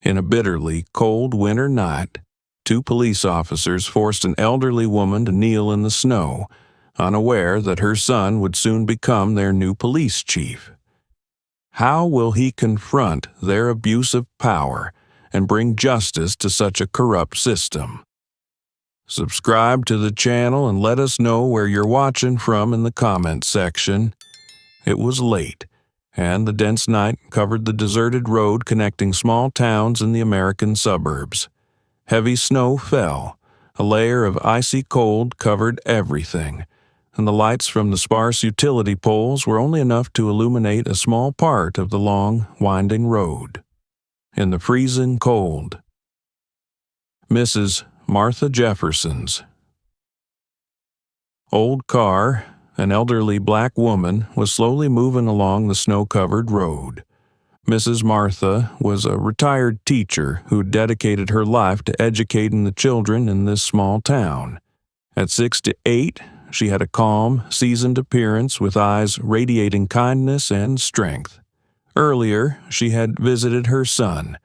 In a bitterly cold winter night, two police officers forced an elderly woman to kneel in the snow, unaware that her son would soon become their new police chief. How will he confront their abuse of power and bring justice to such a corrupt system? Subscribe to the channel and let us know where you're watching from in the comments section. It was late, and the dense night covered the deserted road connecting small towns in the American suburbs. Heavy snow fell. A layer of icy cold covered everything, and the lights from the sparse utility poles were only enough to illuminate a small part of the long, winding road. In the freezing cold. Mrs. Martha Jefferson's old car, an elderly black woman, was slowly moving along the snow-covered road. Mrs. Martha was a retired teacher who dedicated her life to educating the children in this small town. At 6 to 8, she had a calm, seasoned appearance with eyes radiating kindness and strength. Earlier, she had visited her son,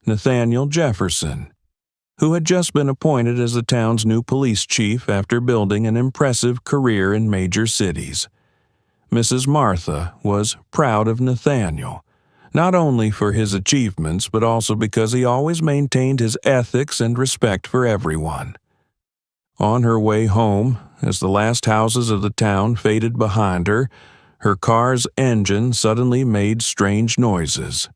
Nathaniel Jefferson, who had just been appointed as the town's new police chief after building an impressive career in major cities. Mrs. Martha was proud of Nathaniel, not only for his achievements but also because he always maintained his ethics and respect for everyone. On her way home, as the last houses of the town faded behind her, her car's engine suddenly made strange noises.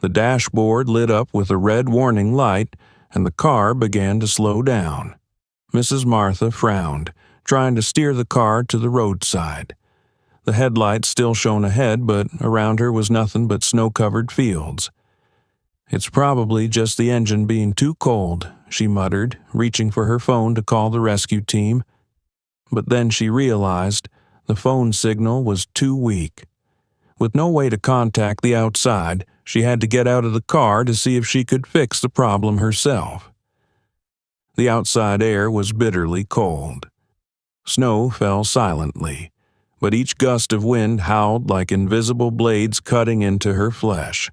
The dashboard lit up with a red warning light, and the car began to slow down. Mrs. Martha frowned, trying to steer the car to the roadside. The headlights still shone ahead, but around her was nothing but snow-covered fields. "It's probably just the engine being too cold," she muttered, reaching for her phone to call the rescue team. But then she realized the phone signal was too weak. With no way to contact the outside, she had to get out of the car to see if she could fix the problem herself. The outside air was bitterly cold. Snow fell silently, but each gust of wind howled like invisible blades cutting into her flesh.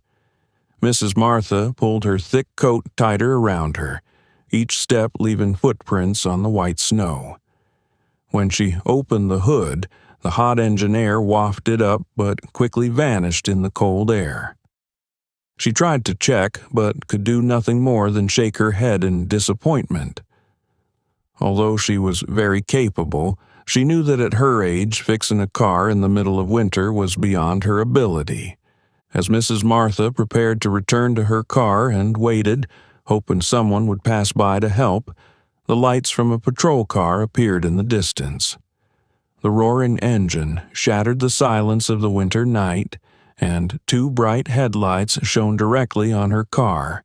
Mrs. Martha pulled her thick coat tighter around her, each step leaving footprints on the white snow. When she opened the hood, the hot engine air wafted up but quickly vanished in the cold air. She tried to check, but could do nothing more than shake her head in disappointment. Although she was very capable, she knew that at her age, fixing a car in the middle of winter was beyond her ability. As Mrs. Martha prepared to return to her car and waited, hoping someone would pass by to help, the lights from a patrol car appeared in the distance. The roaring engine shattered the silence of the winter night, and two bright headlights shone directly on her car.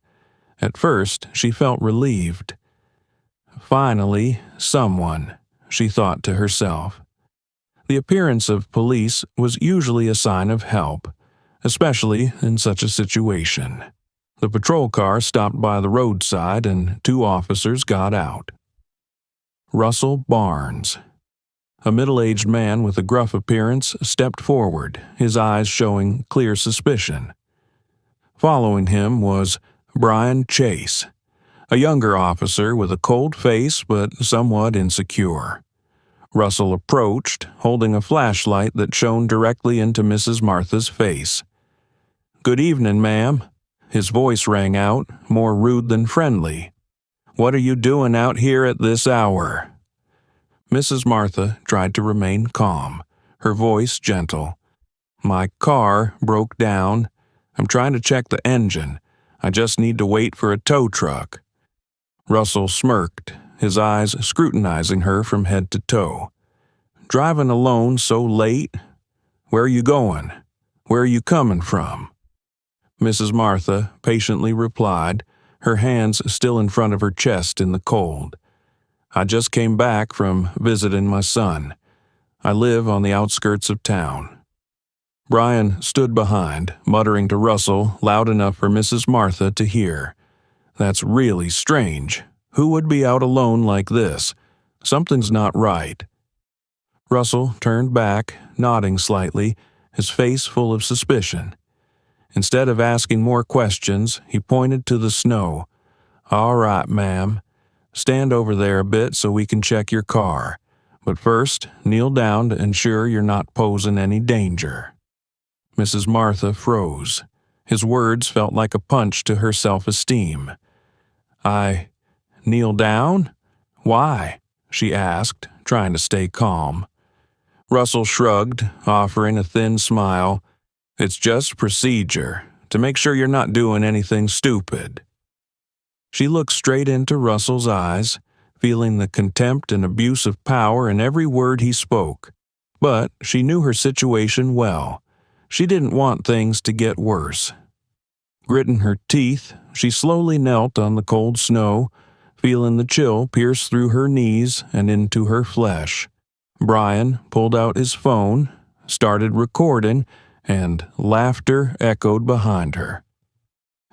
At first, she felt relieved. Finally, someone, she thought to herself. The appearance of police was usually a sign of help, especially in such a situation. The patrol car stopped by the roadside and two officers got out. Russell Barnes, a middle-aged man with a gruff appearance, stepped forward, his eyes showing clear suspicion. Following him was Brian Chase, a younger officer with a cold face but somewhat insecure. Russell approached, holding a flashlight that shone directly into Mrs. Martha's face. "Good evening, ma'am." His voice rang out, more rude than friendly. "What are you doing out here at this hour?" Mrs. Martha tried to remain calm, her voice gentle. "My car broke down. I'm trying to check the engine. I just need to wait for a tow truck." Russell smirked, his eyes scrutinizing her from head to toe. "Driving alone so late? Where are you going? Where are you coming from?" Mrs. Martha patiently replied, her hands still in front of her chest in the cold. "I just came back from visiting my son. I live on the outskirts of town." Brian stood behind, muttering to Russell loud enough for Mrs. Martha to hear. "That's really strange. Who would be out alone like this? Something's not right." Russell turned back, nodding slightly, his face full of suspicion. Instead of asking more questions, he pointed to the snow. "All right, ma'am. Stand over there a bit so we can check your car. But first, kneel down to ensure you're not posing any danger." Mrs. Martha froze. His words felt like a punch to her self-esteem. "I kneel down? Why?" she asked, trying to stay calm. Russell shrugged, offering a thin smile. "It's just procedure, to make sure you're not doing anything stupid." She looked straight into Russell's eyes, feeling the contempt and abuse of power in every word he spoke. But she knew her situation well. She didn't want things to get worse. Gritting her teeth, she slowly knelt on the cold snow, feeling the chill pierce through her knees and into her flesh. Brian pulled out his phone, started recording, and laughter echoed behind her.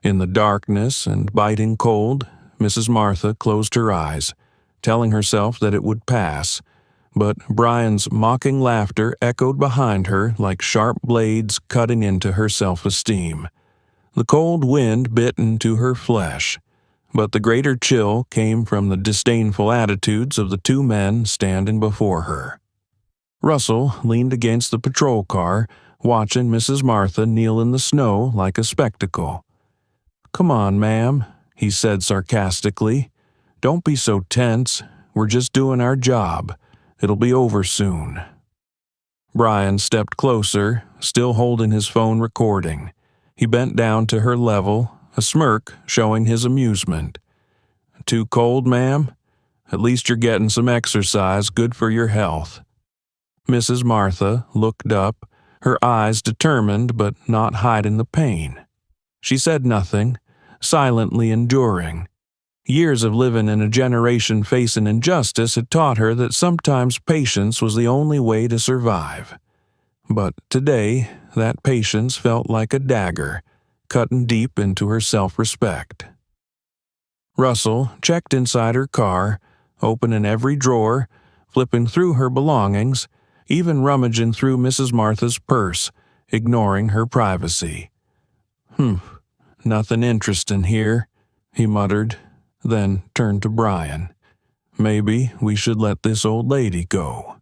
In the darkness and biting cold, Mrs. Martha closed her eyes, telling herself that it would pass, but Brian's mocking laughter echoed behind her like sharp blades cutting into her self-esteem. The cold wind bit into her flesh, but the greater chill came from the disdainful attitudes of the two men standing before her. Russell leaned against the patrol car, watching Mrs. Martha kneel in the snow like a spectacle. "Come on, ma'am," he said sarcastically. "Don't be so tense. We're just doing our job. It'll be over soon." Brian stepped closer, still holding his phone recording. He bent down to her level, a smirk showing his amusement. "Too cold, ma'am? At least you're getting some exercise good for your health." Mrs. Martha looked up, her eyes determined but not hiding the pain. She said nothing, silently enduring. Years of living in a generation facing injustice had taught her that sometimes patience was the only way to survive. But today, that patience felt like a dagger, cutting deep into her self-respect. Russell checked inside her car, opening every drawer, flipping through her belongings, even rummaging through Mrs. Martha's purse, ignoring her privacy. Nothing interesting here," he muttered, then turned to Brian. "Maybe we should let this old lady go.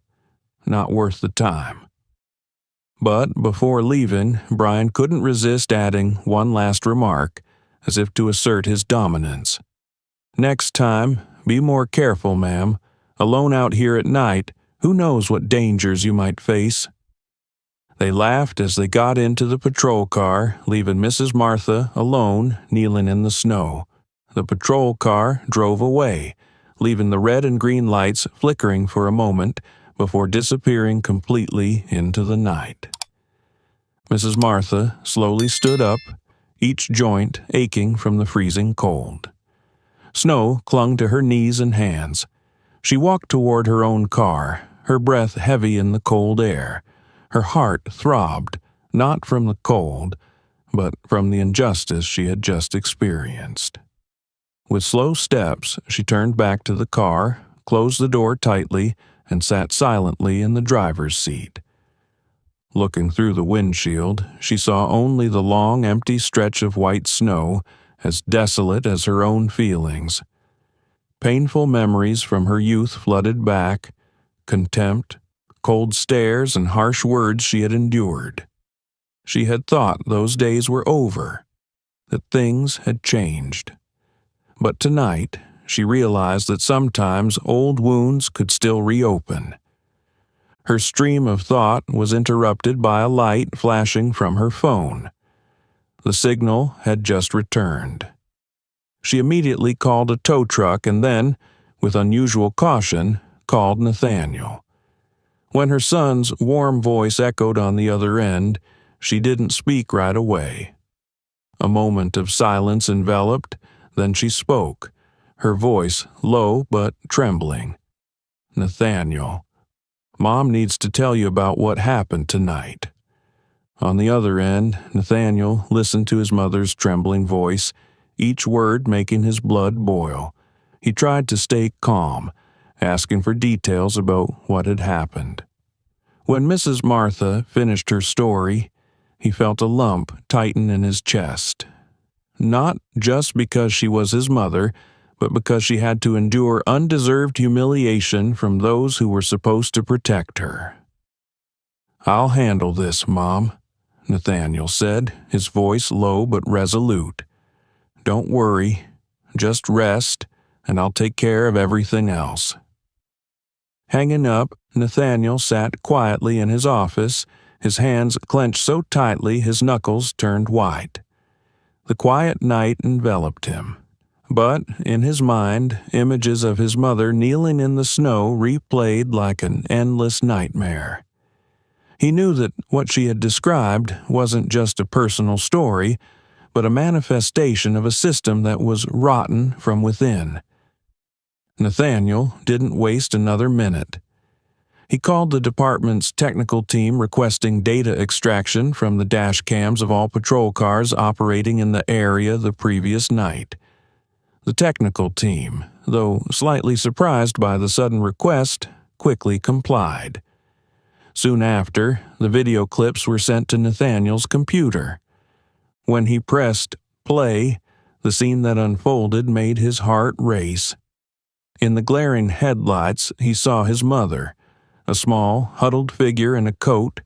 Not worth the time." But before leaving, Brian couldn't resist adding one last remark, as if to assert his dominance. "Next time, be more careful, ma'am. Alone out here at night, who knows what dangers you might face?" They laughed as they got into the patrol car, leaving Mrs. Martha alone, kneeling in the snow. The patrol car drove away, leaving the red and green lights flickering for a moment before disappearing completely into the night. Mrs. Martha slowly stood up, each joint aching from the freezing cold. Snow clung to her knees and hands. She walked toward her own car, her breath heavy in the cold air. Her heart throbbed, not from the cold, but from the injustice she had just experienced. With slow steps, she turned back to the car, closed the door tightly, and sat silently in the driver's seat. Looking through the windshield, she saw only the long, empty stretch of white snow, as desolate as her own feelings. Painful memories from her youth flooded back, contempt, cold stares, and harsh words she had endured. She had thought those days were over, that things had changed. But tonight, she realized that sometimes old wounds could still reopen. Her stream of thought was interrupted by a light flashing from her phone. The signal had just returned. She immediately called a tow truck and then, with unusual caution, called Nathaniel. When her son's warm voice echoed on the other end, she didn't speak right away. A moment of silence enveloped, then she spoke, her voice low but trembling. "Nathaniel, Mom needs to tell you about what happened tonight." On the other end, Nathaniel listened to his mother's trembling voice, each word making his blood boil. He tried to stay calm, asking for details about what had happened. When Mrs. Martha finished her story, He felt a lump tighten in his chest. Not just because she was his mother, but because she had to endure undeserved humiliation from those who were supposed to protect her. "I'll handle this, Mom," Nathaniel said, his voice low but resolute. "Don't worry. Just rest, and I'll take care of everything else." Hanging up, Nathaniel sat quietly in his office, his hands clenched so tightly his knuckles turned white. The quiet night enveloped him, but in his mind, images of his mother kneeling in the snow replayed like an endless nightmare. He knew that what she had described wasn't just a personal story, but a manifestation of a system that was rotten from within. Nathaniel didn't waste another minute. He called the department's technical team requesting data extraction from the dash cams of all patrol cars operating in the area the previous night. The technical team, though slightly surprised by the sudden request, quickly complied. Soon after, the video clips were sent to Nathaniel's computer. When he pressed play, the scene that unfolded made his heart race. In the glaring headlights, he saw his mother, a small, huddled figure in a coat,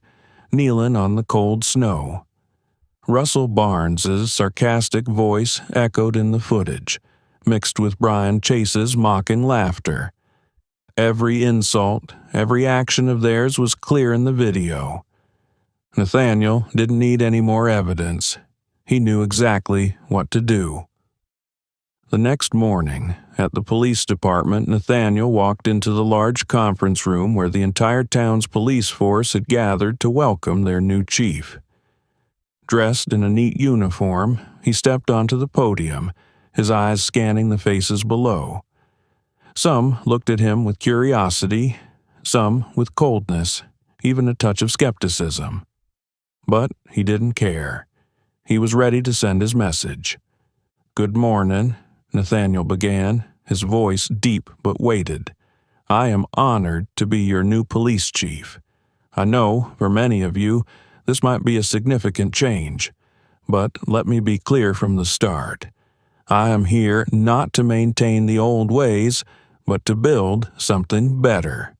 kneeling on the cold snow. Russell Barnes's sarcastic voice echoed in the footage, mixed with Brian Chase's mocking laughter. Every insult, every action of theirs was clear in the video. Nathaniel didn't need any more evidence. He knew exactly what to do. The next morning, at the police department, Nathaniel walked into the large conference room where the entire town's police force had gathered to welcome their new chief. Dressed in a neat uniform, he stepped onto the podium, his eyes scanning the faces below. Some looked at him with curiosity, some with coldness, even a touch of skepticism. But he didn't care. He was ready to send his message. "Good morning," Nathaniel began, his voice deep but weighted. "I am honored to be your new police chief. I know, for many of you, this might be a significant change, but let me be clear from the start. I am here not to maintain the old ways, but to build something better."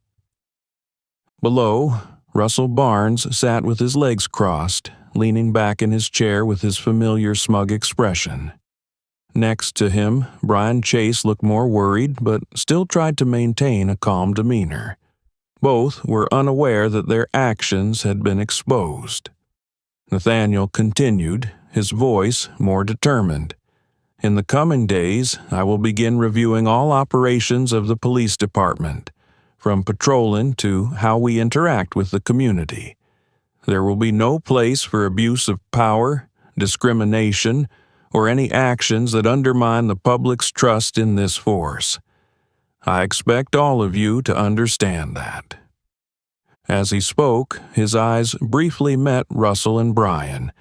Below, Russell Barnes sat with his legs crossed, leaning back in his chair with his familiar smug expression. Next to him, Brian Chase looked more worried, but still tried to maintain a calm demeanor. Both were unaware that their actions had been exposed. Nathaniel continued, his voice more determined. "In the coming days, I will begin reviewing all operations of the police department, from patrolling to how we interact with the community. There will be no place for abuse of power, discrimination, or any actions that undermine the public's trust in this force. I expect all of you to understand that." As he spoke, his eyes briefly met Russell and Brian,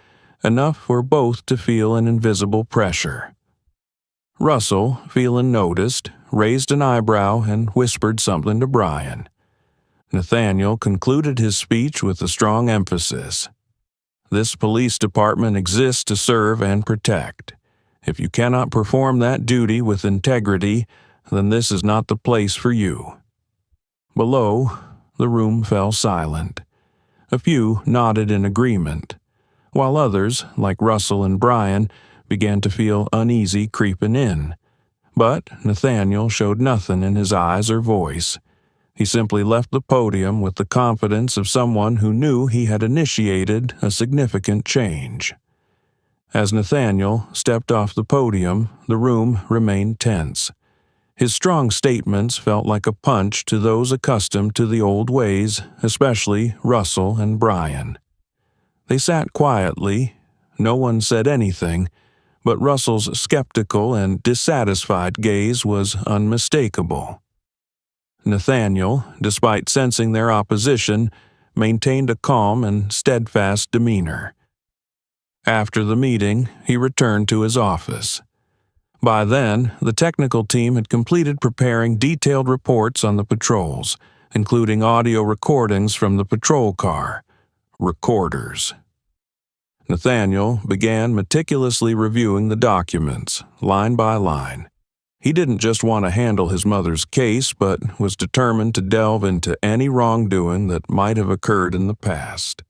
enough for both to feel an invisible pressure. Russell, feeling noticed, raised an eyebrow and whispered something to Brian. Nathaniel concluded his speech with a strong emphasis. "This police department exists to serve and protect. If you cannot perform that duty with integrity, then this is not the place for you." Below, the room fell silent. A few nodded in agreement, while others, like Russell and Brian, began to feel uneasy creeping in. But Nathaniel showed nothing in his eyes or voice. He simply left the podium with the confidence of someone who knew he had initiated a significant change. As Nathaniel stepped off the podium, the room remained tense. His strong statements felt like a punch to those accustomed to the old ways, especially Russell and Brian. They sat quietly. No one said anything, but Russell's skeptical and dissatisfied gaze was unmistakable. Nathaniel, despite sensing their opposition, maintained a calm and steadfast demeanor. After the meeting, he returned to his office. By then, the technical team had completed preparing detailed reports on the patrols, including audio recordings from the patrol car. Recorders. Nathaniel began meticulously reviewing the documents, line by line. He didn't just want to handle his mother's case, but was determined to delve into any wrongdoing that might have occurred in the past.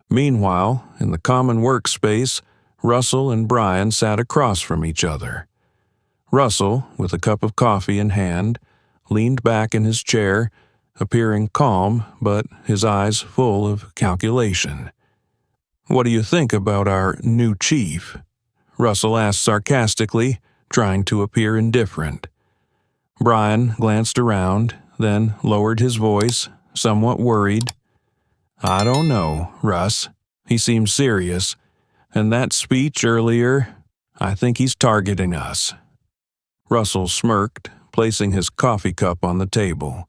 Meanwhile, in the common workspace, Russell and Brian sat across from each other. Russell, with a cup of coffee in hand, leaned back in his chair, appearing calm, but his eyes full of calculation. "What do you think about our new chief?" Russell asked sarcastically, trying to appear indifferent. Brian glanced around, then lowered his voice, somewhat worried. "I don't know, Russ. He seems serious, and that speech earlier, I think he's targeting us." Russell smirked, placing his coffee cup on the table.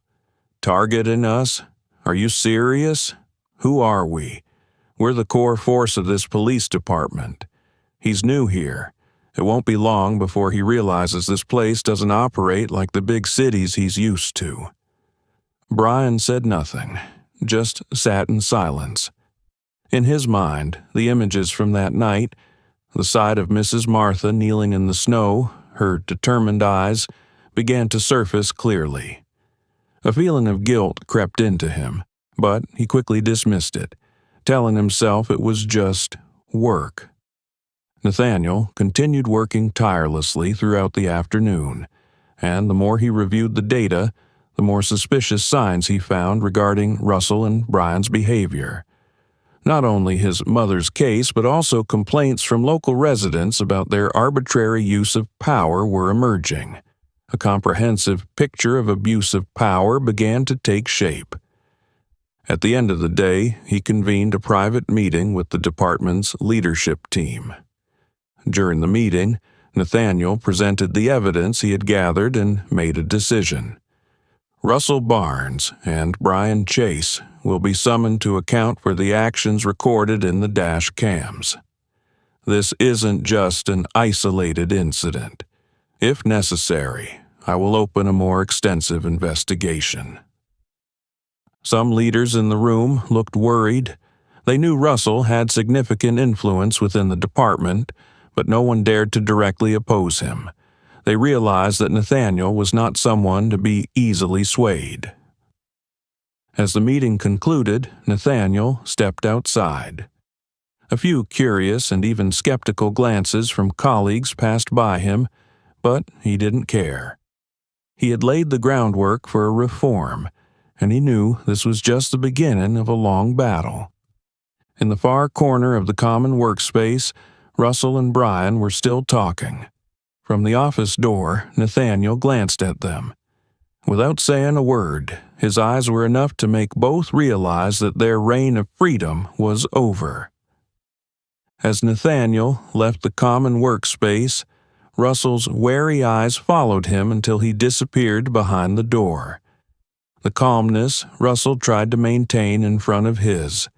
"Targeting us? Are you serious? Who are we? We're the core force of this police department. He's new here. It won't be long before he realizes this place doesn't operate like the big cities he's used to." Brian said nothing, just sat in silence. In his mind, the images from that night, the sight of Mrs. Martha kneeling in the snow, her determined eyes, began to surface clearly. A feeling of guilt crept into him, but he quickly dismissed it, telling himself it was just work. Nathaniel continued working tirelessly throughout the afternoon, and the more he reviewed the data, the more suspicious signs he found regarding Russell and Brian's behavior. Not only his mother's case, but also complaints from local residents about their arbitrary use of power were emerging. A comprehensive picture of abuse of power began to take shape. At the end of the day, he convened a private meeting with the department's leadership team. During the meeting, Nathaniel presented the evidence he had gathered and made a decision. Russell Barnes and Brian Chase will be summoned to account for the actions recorded in the dash cams. This isn't just an isolated incident. If necessary, I will open a more extensive investigation. Some leaders in the room looked worried. They knew Russell had significant influence within the department, but no one dared to directly oppose him. They realized that Nathaniel was not someone to be easily swayed. As the meeting concluded, Nathaniel stepped outside. A few curious and even skeptical glances from colleagues passed by him, but he didn't care. He had laid the groundwork for a reform, and he knew this was just the beginning of a long battle. In the far corner of the common workspace, Russell and Brian were still talking. From the office door, Nathaniel glanced at them. Without saying a word, his eyes were enough to make both realize that their reign of freedom was over. As Nathaniel left the common workspace, Russell's wary eyes followed him until he disappeared behind the door. The calmness Russell tried to maintain in front of his.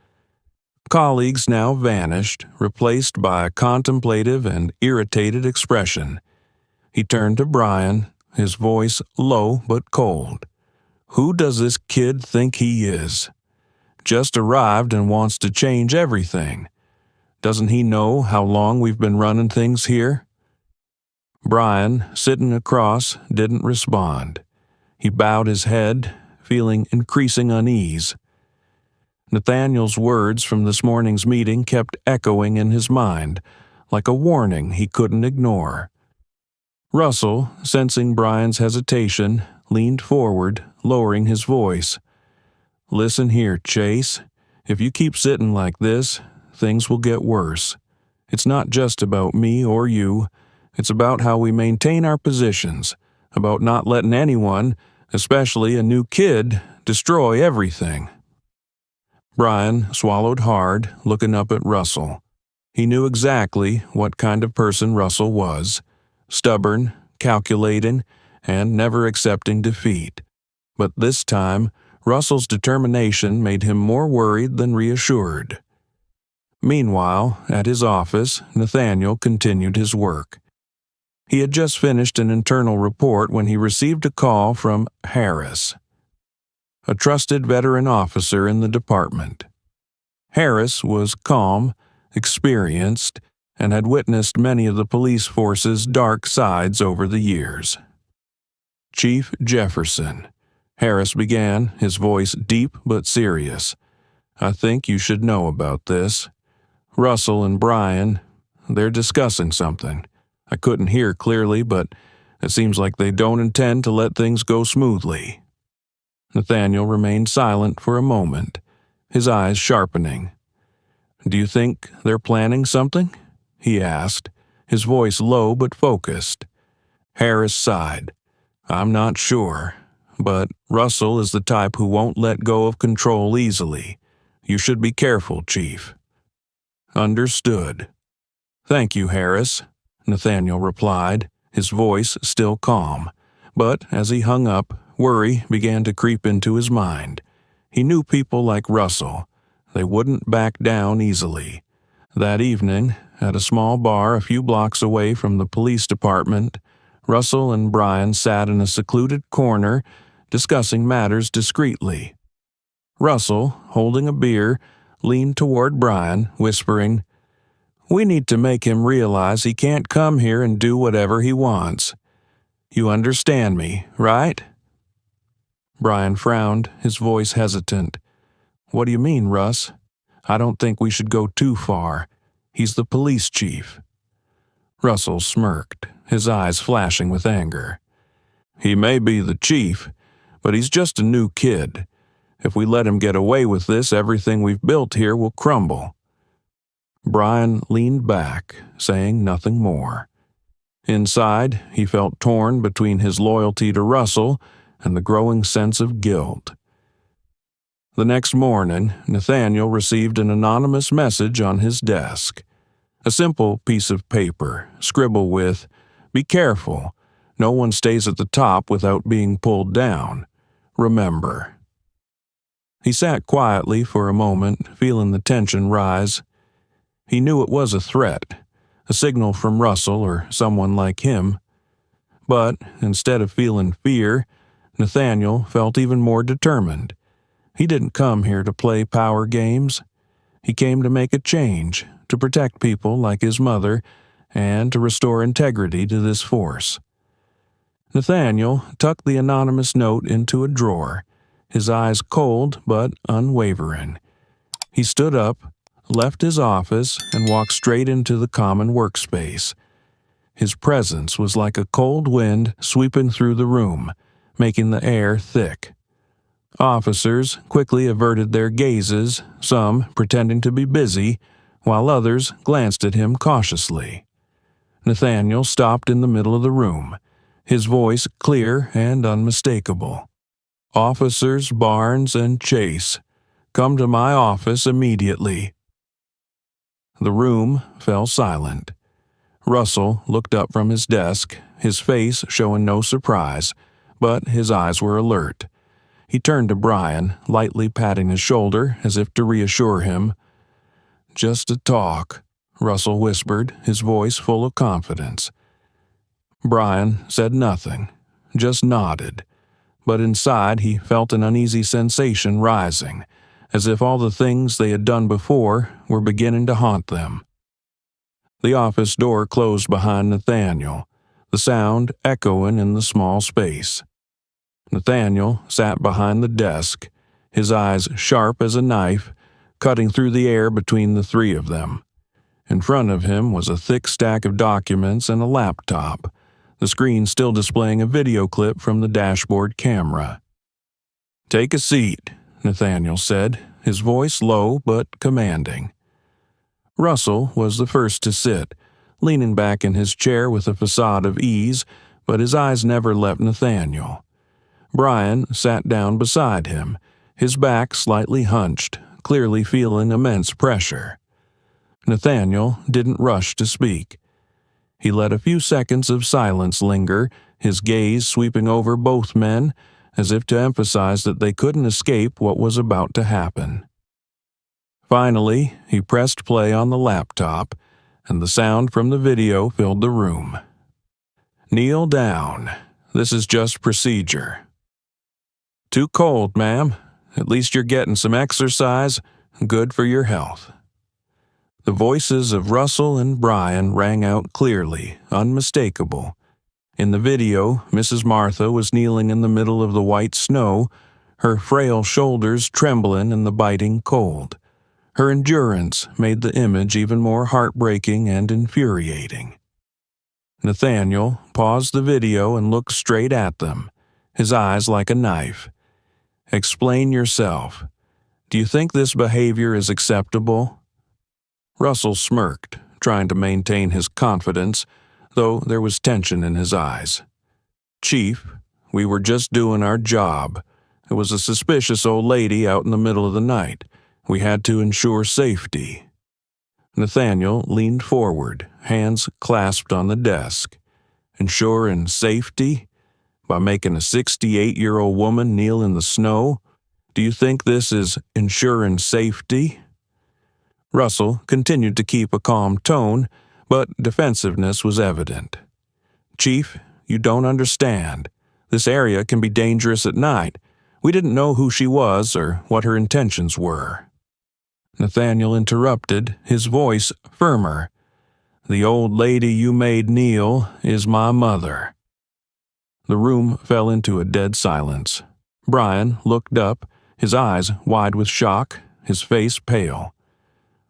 Colleagues now vanished, replaced by a contemplative and irritated expression. He turned to Brian, his voice low but cold. "Who does this kid think he is? Just arrived and wants to change everything. Doesn't he know how long we've been running things here?" Brian, sitting across, didn't respond. He bowed his head, feeling increasing unease. Nathaniel's words from this morning's meeting kept echoing in his mind, like a warning he couldn't ignore. Russell, sensing Brian's hesitation, leaned forward, lowering his voice. "Listen here, Chase. If you keep sitting like this, things will get worse. It's not just about me or you. It's about how we maintain our positions, about not letting anyone, especially a new kid, destroy everything." Brian swallowed hard, looking up at Russell. He knew exactly what kind of person Russell was: stubborn, calculating, and never accepting defeat. But this time, Russell's determination made him more worried than reassured. Meanwhile, at his office, Nathaniel continued his work. He had just finished an internal report when he received a call from Harris, a trusted veteran officer in the department. Harris was calm, experienced, and had witnessed many of the police force's dark sides over the years. "Chief Jefferson," Harris began, his voice deep but serious. "I think you should know about this. Russell and Brian, they're discussing something. I couldn't hear clearly, but it seems like they don't intend to let things go smoothly." Nathaniel remained silent for a moment, his eyes sharpening. "Do you think they're planning something?" he asked, his voice low but focused. Harris sighed. "I'm not sure, but Russell is the type who won't let go of control easily. You should be careful, Chief." "Understood." "Thank you, Harris," Nathaniel replied, his voice still calm. But as he hung up, worry began to creep into his mind. He knew people like Russell. They wouldn't back down easily. That evening, at a small bar a few blocks away from the police department, Russell and Brian sat in a secluded corner, discussing matters discreetly. Russell, holding a beer, leaned toward Brian, whispering, "We need to make him realize he can't come here and do whatever he wants. You understand me, right?" Brian frowned, his voice hesitant. "What do you mean, Russ? I don't think we should go too far. He's the police chief." Russell smirked, his eyes flashing with anger. "He may be the chief, but he's just a new kid. If we let him get away with this, everything we've built here will crumble." Brian leaned back, saying nothing more. Inside, he felt torn between his loyalty to Russell and the growing sense of guilt. The next morning, Nathaniel received an anonymous message on his desk. A simple piece of paper, scribbled with, "Be careful. No one stays at the top without being pulled down. Remember." He sat quietly for a moment, feeling the tension rise. He knew it was a threat, a signal from Russell or someone like him. But instead of feeling fear, Nathaniel felt even more determined. He didn't come here to play power games. He came to make a change, to protect people like his mother, and to restore integrity to this force. Nathaniel tucked the anonymous note into a drawer, his eyes cold but unwavering. He stood up, left his office, and walked straight into the common workspace. His presence was like a cold wind sweeping through the room, making the air thick. Officers quickly averted their gazes, some pretending to be busy, while others glanced at him cautiously. Nathaniel stopped in the middle of the room, his voice clear and unmistakable. "Officers Barnes and Chase, come to my office immediately." The room fell silent. Russell looked up from his desk, his face showing no surprise, but his eyes were alert. He turned to Brian, lightly patting his shoulder as if to reassure him. "Just a talk," Russell whispered, his voice full of confidence. Brian said nothing, just nodded, but inside he felt an uneasy sensation rising, as if all the things they had done before were beginning to haunt them. The office door closed behind Nathaniel, the sound echoing in the small space. Nathaniel sat behind the desk, his eyes sharp as a knife, cutting through the air between the three of them. In front of him was a thick stack of documents and a laptop, the screen still displaying a video clip from the dashboard camera. "Take a seat," Nathaniel said, his voice low but commanding. Russell was the first to sit, leaning back in his chair with a facade of ease, but his eyes never left Nathaniel. Brian sat down beside him, his back slightly hunched, clearly feeling immense pressure. Nathaniel didn't rush to speak. He let a few seconds of silence linger, his gaze sweeping over both men, as if to emphasize that they couldn't escape what was about to happen. Finally, he pressed play on the laptop, and the sound from the video filled the room. "Kneel down. This is just procedure." "Too cold, ma'am. At least you're getting some exercise. Good for your health." The voices of Russell and Brian rang out clearly, unmistakable. In the video, Mrs. Martha was kneeling in the middle of the white snow, her frail shoulders trembling in the biting cold. Her endurance made the image even more heartbreaking and infuriating. Nathaniel paused the video and looked straight at them, his eyes like a knife. "Explain yourself. Do you think this behavior is acceptable?" Russell smirked, trying to maintain his confidence, though there was tension in his eyes. "Chief, we were just doing our job. There was a suspicious old lady out in the middle of the night. We had to ensure safety." Nathaniel leaned forward, hands clasped on the desk. "Ensuring safety? By making a 68-year-old woman kneel in the snow? Do you think this is ensuring safety?" Russell continued to keep a calm tone, but defensiveness was evident. "Chief, you don't understand. This area can be dangerous at night. We didn't know who she was or what her intentions were." Nathaniel interrupted, his voice firmer. "The old lady you made kneel is my mother." The room fell into a dead silence. Brian looked up, his eyes wide with shock, his face pale.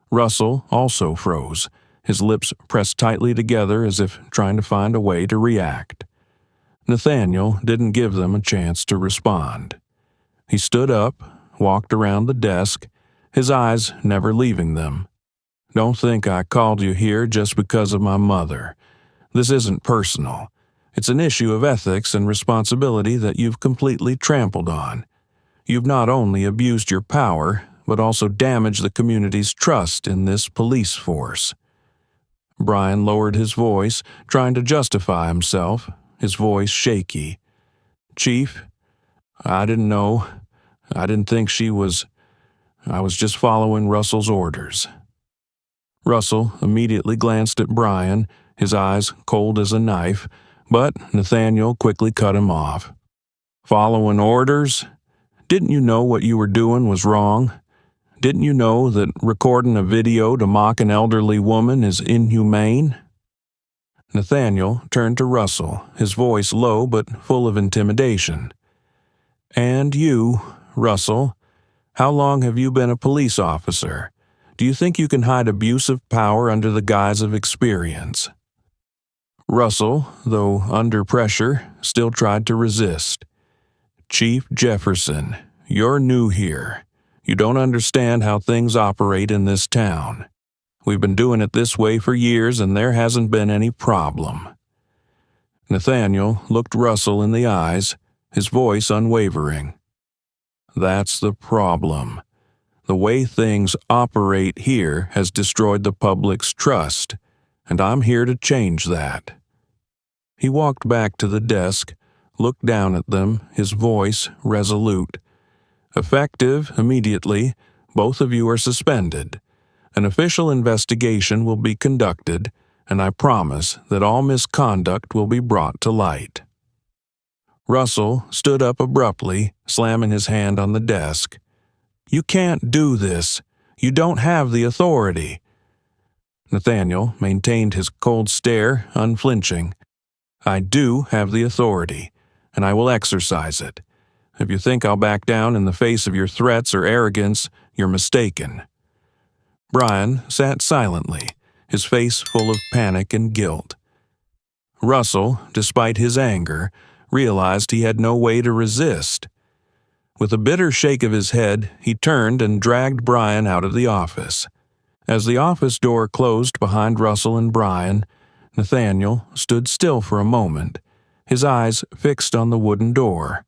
Russell also froze, his lips pressed tightly together as if trying to find a way to react. Nathaniel didn't give them a chance to respond. He stood up, walked around the desk, his eyes never leaving them. "Don't think I called you here just because of my mother. This isn't personal. It's an issue of ethics and responsibility that you've completely trampled on. You've not only abused your power, but also damaged the community's trust in this police force." Brian lowered his voice, trying to justify himself, his voice shaky. "Chief, I didn't know. I didn't think she was. I was just following Russell's orders." Russell immediately glanced at Brian, his eyes cold as a knife, but Nathaniel quickly cut him off. "Following orders? Didn't you know what you were doing was wrong? Didn't you know that recording a video to mock an elderly woman is inhumane?" Nathaniel turned to Russell, his voice low but full of intimidation. "And you, Russell, how long have you been a police officer? Do you think you can hide abuse of power under the guise of experience?" Russell, though under pressure, still tried to resist. "Chief Jefferson, you're new here. You don't understand how things operate in this town. We've been doing it this way for years and there hasn't been any problem." Nathaniel looked Russell in the eyes, his voice unwavering. "That's the problem. The way things operate here has destroyed the public's trust, and I'm here to change that." He walked back to the desk, looked down at them, his voice resolute. "Effective immediately, both of you are suspended. An official investigation will be conducted, and I promise that all misconduct will be brought to light." Russell stood up abruptly, slamming his hand on the desk. "You can't do this. You don't have the authority." Nathaniel maintained his cold stare, unflinching. "I do have the authority, and I will exercise it. If you think I'll back down in the face of your threats or arrogance, you're mistaken." Brian sat silently, his face full of panic and guilt. Russell, despite his anger, realized he had no way to resist. With a bitter shake of his head, he turned and dragged Brian out of the office. As the office door closed behind Russell and Brian, Nathaniel stood still for a moment, his eyes fixed on the wooden door.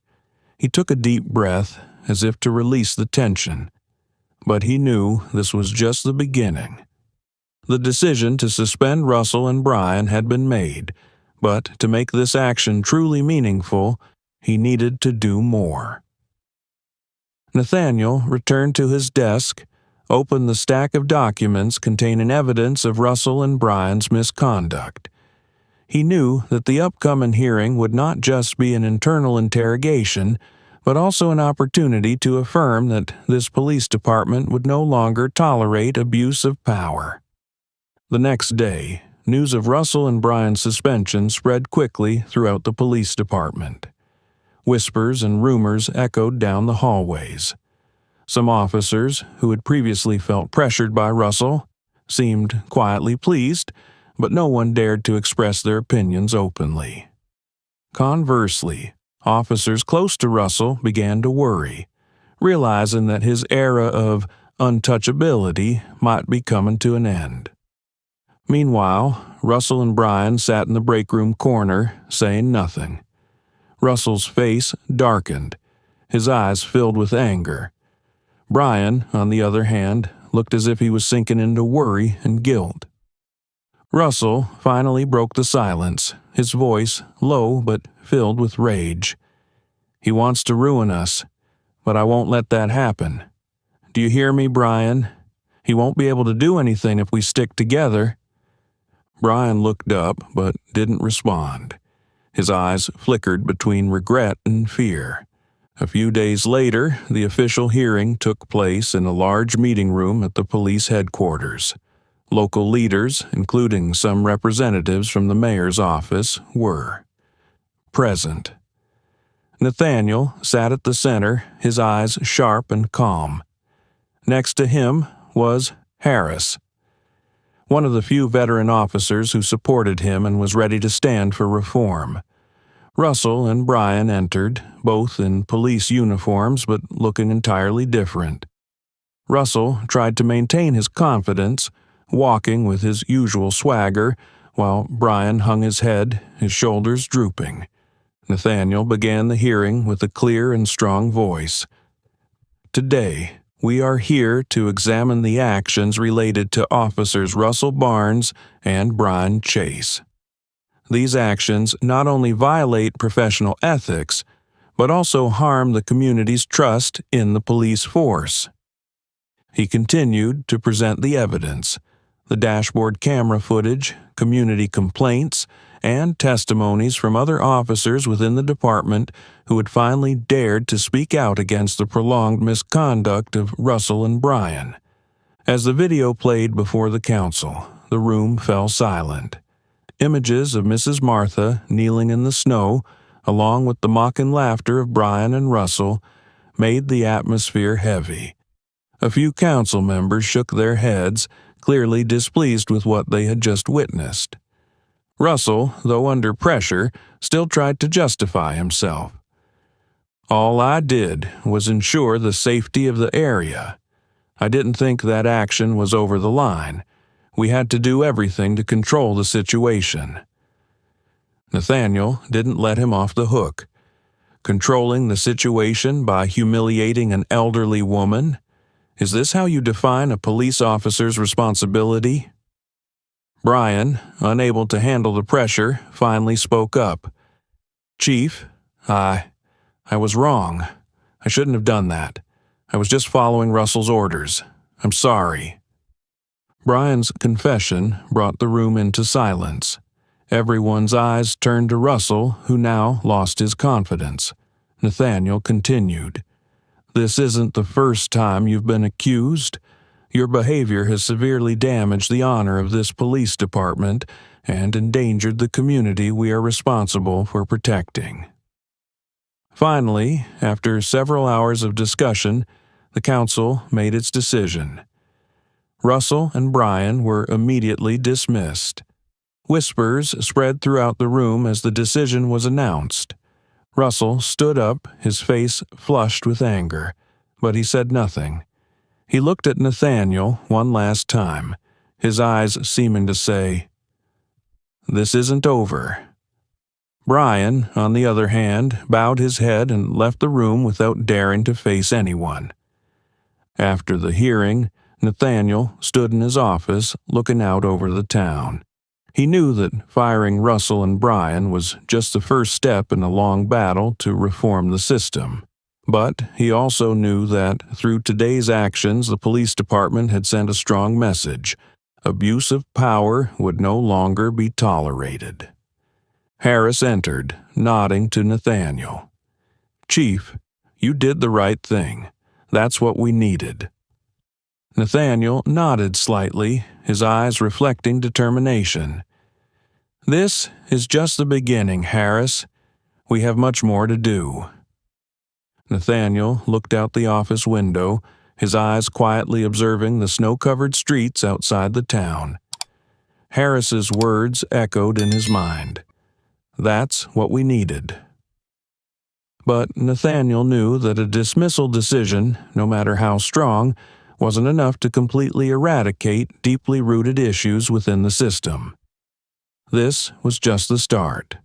He took a deep breath, as if to release the tension. But he knew this was just the beginning. The decision to suspend Russell and Brian had been made, but to make this action truly meaningful, he needed to do more. Nathaniel returned to his desk, opened the stack of documents containing evidence of Russell and Brian's misconduct. He knew that the upcoming hearing would not just be an internal interrogation, but also an opportunity to affirm that this police department would no longer tolerate abuse of power. The next day, news of Russell and Brian's suspension spread quickly throughout the police department. Whispers and rumors echoed down the hallways. Some officers, who had previously felt pressured by Russell, seemed quietly pleased, but no one dared to express their opinions openly. Conversely, officers close to Russell began to worry, realizing that his era of untouchability might be coming to an end. Meanwhile, Russell and Brian sat in the break room corner, saying nothing. Russell's face darkened, his eyes filled with anger. Brian, on the other hand, looked as if he was sinking into worry and guilt. Russell finally broke the silence, his voice low but filled with rage. "He wants to ruin us, but I won't let that happen. Do you hear me, Brian? He won't be able to do anything if we stick together." Brian looked up but didn't respond. His eyes flickered between regret and fear. A few days later, the official hearing took place in a large meeting room at the police headquarters. Local leaders, including some representatives from the mayor's office, were present. Nathaniel sat at the center, his eyes sharp and calm. Next to him was Harris, one of the few veteran officers who supported him and was ready to stand for reform. Russell and Brian entered, both in police uniforms but looking entirely different. Russell tried to maintain his confidence, walking with his usual swagger, while Brian hung his head, his shoulders drooping. Nathaniel began the hearing with a clear and strong voice. "Today, we are here to examine the actions related to Officers Russell Barnes and Brian Chase. These actions not only violate professional ethics, but also harm the community's trust in the police force." He continued to present the evidence, the dashboard camera footage, community complaints, and testimonies from other officers within the department who had finally dared to speak out against the prolonged misconduct of Russell and Brian. As the video played before the council, the room fell silent. Images of Mrs. Martha kneeling in the snow, along with the mocking laughter of Brian and Russell, made the atmosphere heavy. A few council members shook their heads, clearly displeased with what they had just witnessed. Russell, though under pressure, still tried to justify himself. "All I did was ensure the safety of the area. I didn't think that action was over the line. We had to do everything to control the situation." Nathaniel didn't let him off the hook. Controlling the situation by humiliating an elderly woman? Is this how you define a police officer's responsibility? Brian, unable to handle the pressure, finally spoke up. "Chief, I was wrong. I shouldn't have done that. I was just following Russell's orders. I'm sorry." Brian's confession brought the room into silence. Everyone's eyes turned to Russell, who now lost his confidence. Nathaniel continued. "This isn't the first time you've been accused. Your behavior has severely damaged the honor of this police department and endangered the community we are responsible for protecting." Finally, after several hours of discussion, the council made its decision. Russell and Brian were immediately dismissed. Whispers spread throughout the room as the decision was announced. Russell stood up, his face flushed with anger, but he said nothing. He looked at Nathaniel one last time, his eyes seeming to say, "This isn't over." Brian, on the other hand, bowed his head and left the room without daring to face anyone. After the hearing, Nathaniel stood in his office looking out over the town. He knew that firing Russell and Brian was just the first step in a long battle to reform the system. But he also knew that through today's actions, the police department had sent a strong message. Abuse of power would no longer be tolerated. Harris entered, nodding to Nathaniel. "Chief, you did the right thing. That's what we needed." Nathaniel nodded slightly, his eyes reflecting determination. "This is just the beginning, Harris. We have much more to do." Nathaniel looked out the office window, his eyes quietly observing the snow-covered streets outside the town. Harris's words echoed in his mind. That's what we needed. But Nathaniel knew that a dismissal decision, no matter how strong, wasn't enough to completely eradicate deeply rooted issues within the system. This was just the start.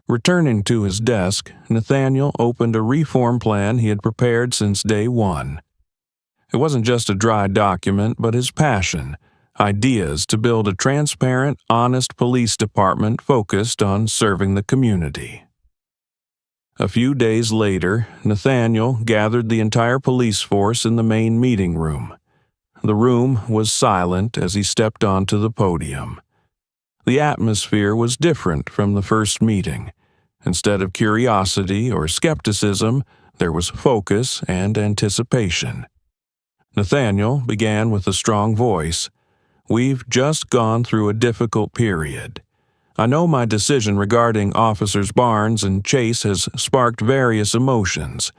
Returning to his desk, Nathaniel opened a reform plan he had prepared since day one. It wasn't just a dry document, but his passion, ideas to build a transparent, honest police department focused on serving the community. A few days later, Nathaniel gathered the entire police force in the main meeting room. The room was silent as he stepped onto the podium. The atmosphere was different from the first meeting. Instead of curiosity or skepticism, there was focus and anticipation. Nathaniel began with a strong voice. "We've just gone through a difficult period. I know my decision regarding Officers Barnes and Chase has sparked various emotions,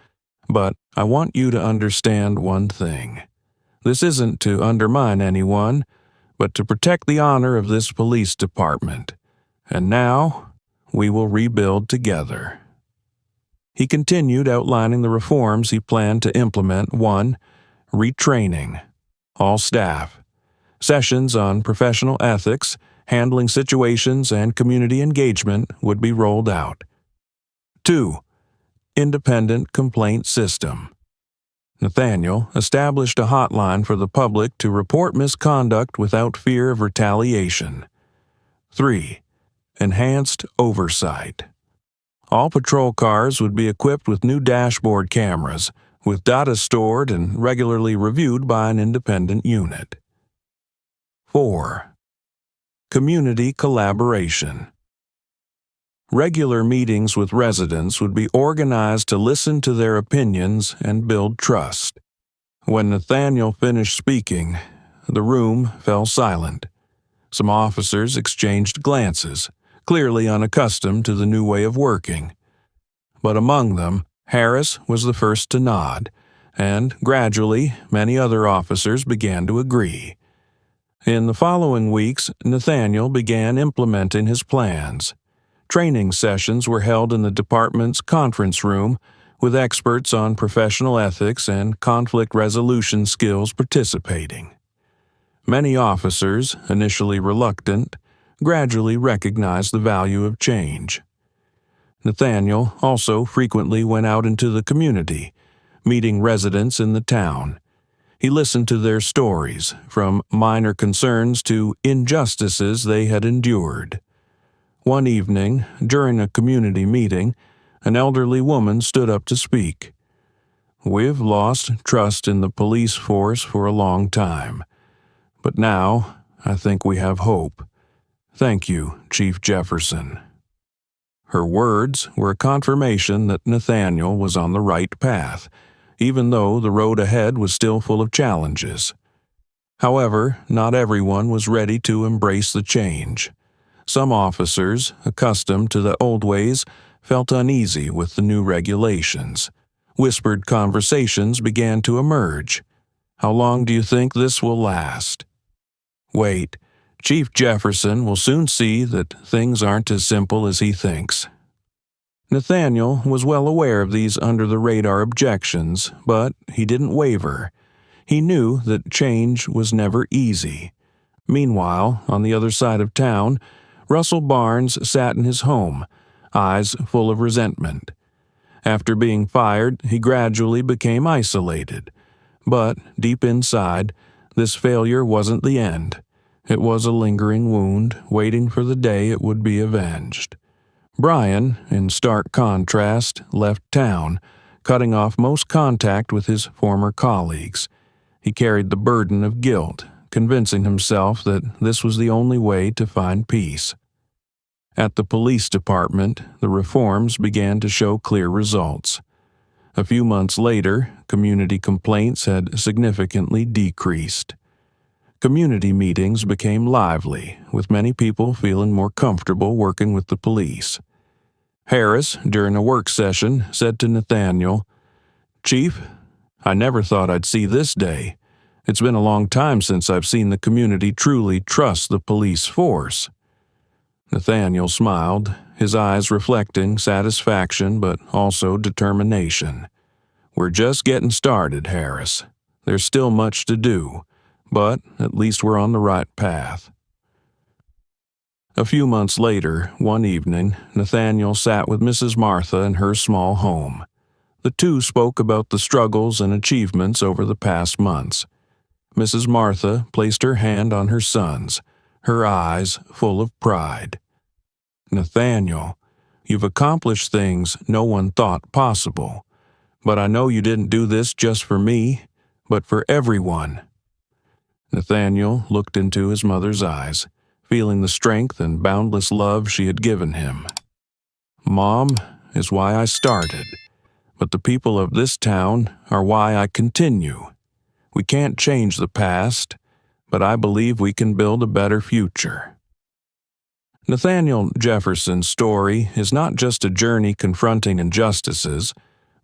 but I want you to understand one thing. This isn't to undermine anyone, but to protect the honor of this police department. And now, we will rebuild together." He continued outlining the reforms he planned to implement. 1. Retraining. All staff. Sessions on professional ethics, handling situations, and community engagement would be rolled out. 2. Independent complaint system. Nathaniel established a hotline for the public to report misconduct without fear of retaliation. 3. Enhanced oversight. All patrol cars would be equipped with new dashboard cameras, with data stored and regularly reviewed by an independent unit. 4. Community collaboration. Regular meetings with residents would be organized to listen to their opinions and build trust. When Nathaniel finished speaking, the room fell silent. Some officers exchanged glances, clearly unaccustomed to the new way of working. But among them, Harris was the first to nod, and gradually many other officers began to agree. In the following weeks, Nathaniel began implementing his plans. Training sessions were held in the department's conference room, with experts on professional ethics and conflict resolution skills participating. Many officers, initially reluctant, gradually recognized the value of change. Nathaniel also frequently went out into the community, meeting residents in the town. He listened to their stories, from minor concerns to injustices they had endured. One evening, during a community meeting, an elderly woman stood up to speak. "We've lost trust in the police force for a long time, but now I think we have hope. Thank you, Chief Jefferson." Her words were a confirmation that Nathaniel was on the right path, even though the road ahead was still full of challenges. However, not everyone was ready to embrace the change. Some officers, accustomed to the old ways, felt uneasy with the new regulations. Whispered conversations began to emerge. "How long do you think this will last?" "Wait. Chief Jefferson will soon see that things aren't as simple as he thinks." Nathaniel was well aware of these under-the-radar objections, but he didn't waver. He knew that change was never easy. Meanwhile, on the other side of town, Russell Barnes sat in his home, eyes full of resentment. After being fired, he gradually became isolated. But deep inside, this failure wasn't the end. It was a lingering wound, waiting for the day it would be avenged. Brian, in stark contrast, left town, cutting off most contact with his former colleagues. He carried the burden of guilt, convincing himself that this was the only way to find peace. At the police department, the reforms began to show clear results. A few months later, community complaints had significantly decreased. Community meetings became lively, with many people feeling more comfortable working with the police. Harris, during a work session, said to Nathaniel, "Chief, I never thought I'd see this day. It's been a long time since I've seen the community truly trust the police force." Nathaniel smiled, his eyes reflecting satisfaction but also determination. "We're just getting started, Harris. There's still much to do, but at least we're on the right path." A few months later, one evening, Nathaniel sat with Mrs. Martha in her small home. The two spoke about the struggles and achievements over the past months. Mrs. Martha placed her hand on her son's, her eyes full of pride. "Nathaniel, you've accomplished things no one thought possible. But I know you didn't do this just for me, but for everyone." Nathaniel looked into his mother's eyes, feeling the strength and boundless love she had given him. "Mom is why I started, but the people of this town are why I continue. We can't change the past, but I believe we can build a better future." Nathaniel Jefferson's story is not just a journey confronting injustices,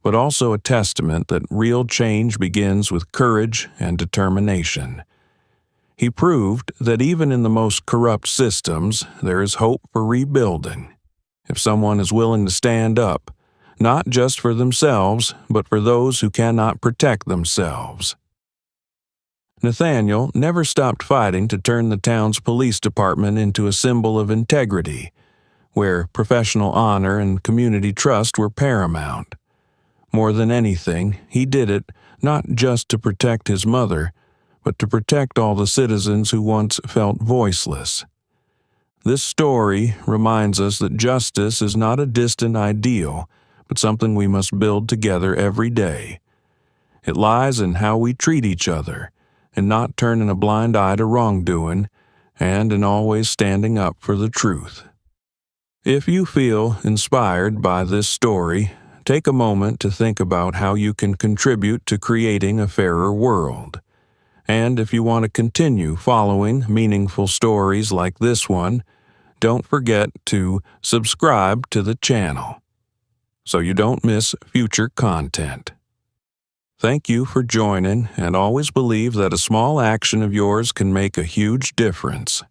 but also a testament that real change begins with courage and determination. He proved that even in the most corrupt systems, there is hope for rebuilding, if someone is willing to stand up, not just for themselves, but for those who cannot protect themselves. Nathaniel never stopped fighting to turn the town's police department into a symbol of integrity, where professional honor and community trust were paramount. More than anything, he did it not just to protect his mother, but to protect all the citizens who once felt voiceless. This story reminds us that justice is not a distant ideal, but something we must build together every day. It lies in how we treat each other, in not turning a blind eye to wrongdoing, and in always standing up for the truth. If you feel inspired by this story, take a moment to think about how you can contribute to creating a fairer world. And if you want to continue following meaningful stories like this one, don't forget to subscribe to the channel so you don't miss future content. Thank you for joining, and always believe that a small action of yours can make a huge difference.